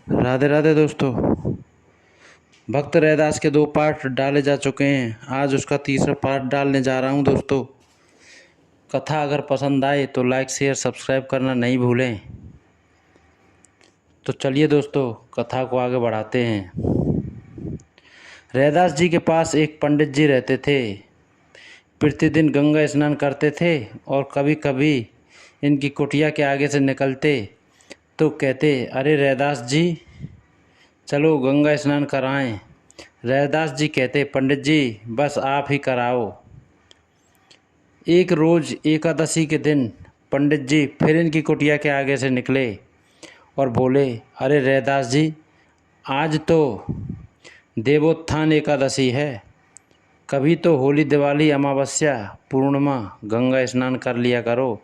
राधे राधे दोस्तों। भक्त रैदास के 2 पार्ट डाले जा चुके हैं। आज उसका तीसरा पार्ट डालने जा रहा हूं दोस्तों। कथा अगर पसंद आए तो लाइक शेयर सब्सक्राइब करना नहीं भूलें। तो चलिए दोस्तों, कथा को आगे बढ़ाते हैं। रैदास जी के पास एक पंडित जी रहते थे। प्रतिदिन गंगा स्नान करते थे और कभी कभी इनकी कुटिया के आगे से निकलते तो कहते, अरे रैदास जी, चलो गंगा स्नान कराएं। रैदास जी कहते, पंडित जी बस आप ही कराओ। एक रोज़ एकादशी के दिन पंडित जी फिर इनकी कुटिया के आगे से निकले और बोले, अरे रैदास जी, आज तो देवोत्थान एकादशी है। कभी तो होली, दिवाली, अमावस्या, पूर्णिमा गंगा स्नान कर लिया करो।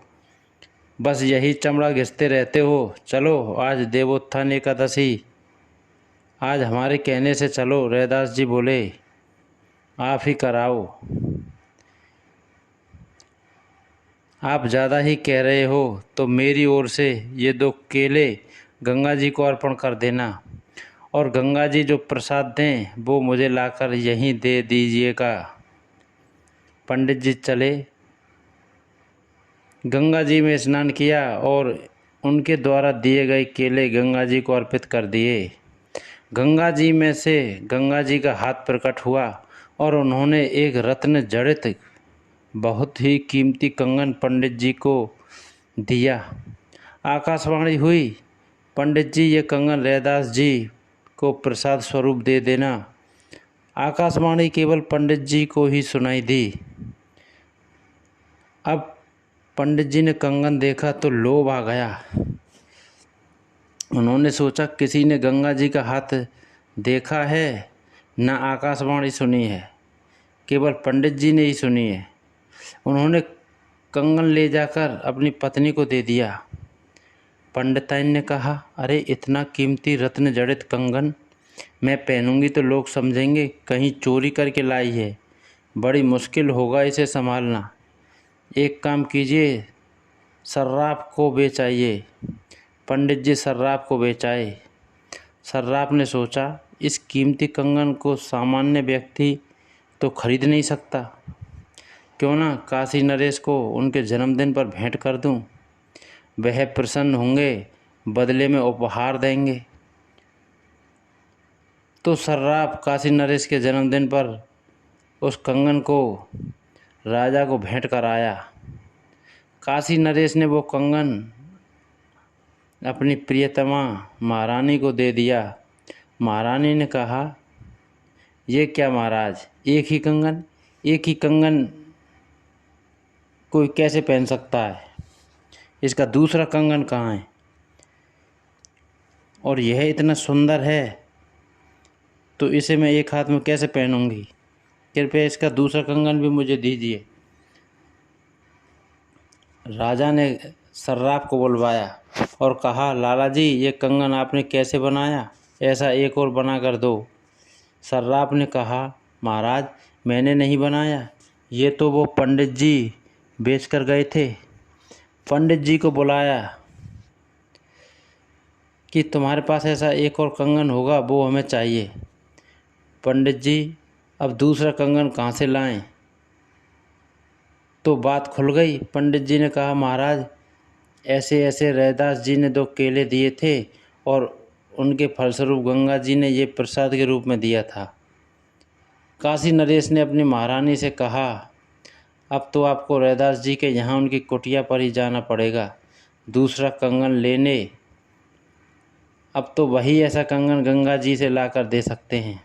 बस यही चमड़ा घिसते रहते हो। चलो आज देवोत्थान एकादशी, आज हमारे कहने से चलो। रैदास जी बोले, आप ही कराओ। आप ज़्यादा ही कह रहे हो तो मेरी ओर से ये 2 केले गंगा जी को अर्पण कर देना और गंगा जी जो प्रसाद दें वो मुझे लाकर यहीं दे दीजिएगा। पंडित जी चले, गंगा जी में स्नान किया और उनके द्वारा दिए गए केले गंगा जी को अर्पित कर दिए। गंगा जी में से गंगा जी का हाथ प्रकट हुआ और उन्होंने एक रत्न जड़ित बहुत ही कीमती कंगन पंडित जी को दिया। आकाशवाणी हुई, पंडित जी ये कंगन रैदास जी को प्रसाद स्वरूप दे देना। आकाशवाणी केवल पंडित जी को ही सुनाई दी। अब पंडित जी ने कंगन देखा तो लोभ आ गया। उन्होंने सोचा, किसी ने गंगा जी का हाथ देखा है ना आकाशवाणी सुनी है, केवल पंडित जी ने ही सुनी है। उन्होंने कंगन ले जाकर अपनी पत्नी को दे दिया। पंडिताइन ने कहा, अरे इतना कीमती रत्न जड़ित कंगन मैं पहनूंगी तो लोग समझेंगे कहीं चोरी करके लाई है। बड़ी मुश्किल होगा इसे संभालना। एक काम कीजिए, सर्राफ को बेचाइए। पंडित जी सर्राफ को बेचाए। सर्राफ ने सोचा, इस कीमती कंगन को सामान्य व्यक्ति तो खरीद नहीं सकता। क्यों ना काशी नरेश को उनके जन्मदिन पर भेंट कर दूं। वह प्रसन्न होंगे, बदले में उपहार देंगे। तो सर्राफ काशी नरेश के जन्मदिन पर उस कंगन को राजा को भेंट कराया। काशी नरेश ने वो कंगन अपनी प्रियतमा महारानी को दे दिया। महारानी ने कहा, ये क्या महाराज, एक ही कंगन कोई कैसे पहन सकता है? इसका दूसरा कंगन कहाँ है? और यह इतना सुंदर है तो इसे मैं एक हाथ में कैसे पहनूंगी? कृपया इसका दूसरा कंगन भी मुझे दीजिए। राजा ने सर्राफ को बुलवाया और कहा, लाला जी, ये कंगन आपने कैसे बनाया? ऐसा एक और बना कर दो। सर्राफ ने कहा, महाराज मैंने नहीं बनाया, ये तो वो पंडित जी बेच कर गए थे। पंडित जी को बुलाया कि तुम्हारे पास ऐसा एक और कंगन होगा, वो हमें चाहिए। पंडित जी अब दूसरा कंगन कहाँ से लाएं? तो बात खुल गई। पंडित जी ने कहा, महाराज ऐसे ऐसे रैदास जी ने 2 केले दिए थे और उनके फलस्वरूप गंगा जी ने ये प्रसाद के रूप में दिया था। काशी नरेश ने अपनी महारानी से कहा, अब तो आपको रैदास जी के यहाँ उनकी कुटिया पर ही जाना पड़ेगा दूसरा कंगन लेने। अब तो वही ऐसा कंगन गंगा जी से लाकर दे सकते हैं।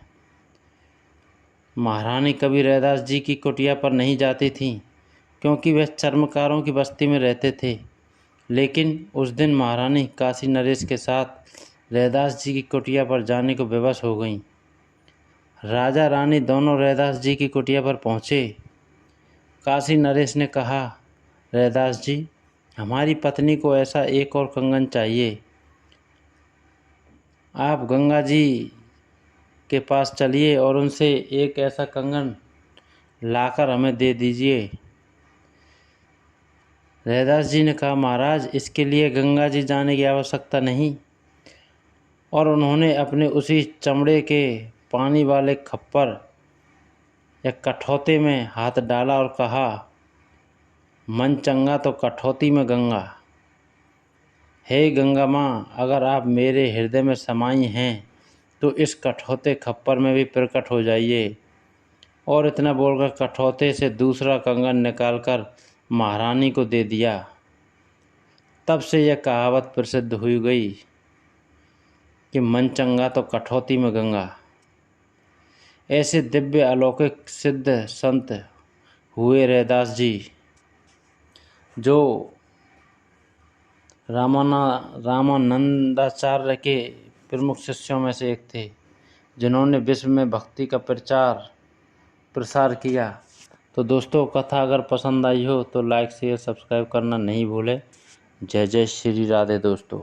महारानी कभी रैदास जी की कुटिया पर नहीं जाती थीं क्योंकि वह चर्मकारों की बस्ती में रहते थे। लेकिन उस दिन महारानी काशी नरेश के साथ रैदास जी की कुटिया पर जाने को विवश हो गईं। राजा रानी दोनों रैदास जी की कुटिया पर पहुँचे। काशी नरेश ने कहा, रैदास जी, हमारी पत्नी को ऐसा एक और कंगन चाहिए। आप गंगा जी के पास चलिए और उनसे एक ऐसा कंगन लाकर हमें दे दीजिए। रैदास जी ने कहा, महाराज इसके लिए गंगा जी जाने की आवश्यकता नहीं और उन्होंने अपने उसी चमड़े के पानी वाले खप्पर या कठौते में हाथ डाला और कहा, मन चंगा तो कठौती में गंगा। हे गंगा माँ, अगर आप मेरे हृदय में समाई हैं तो इस कठौते खप्पर में भी प्रकट हो जाइए। और इतना बोलकर कठौते से दूसरा कंगन निकालकर महारानी को दे दिया। तब से यह कहावत प्रसिद्ध हुई गई कि मन चंगा तो कठौती में गंगा। ऐसे दिव्य अलौकिक सिद्ध संत हुए रैदास जी, जो रामानंदाचार्य के प्रमुख शिष्यों में से एक थे, जिन्होंने विश्व में भक्ति का प्रसार किया। तो दोस्तों, कथा अगर पसंद आई हो तो लाइक शेयर सब्सक्राइब करना नहीं भूलें। जय जय श्री राधे दोस्तों।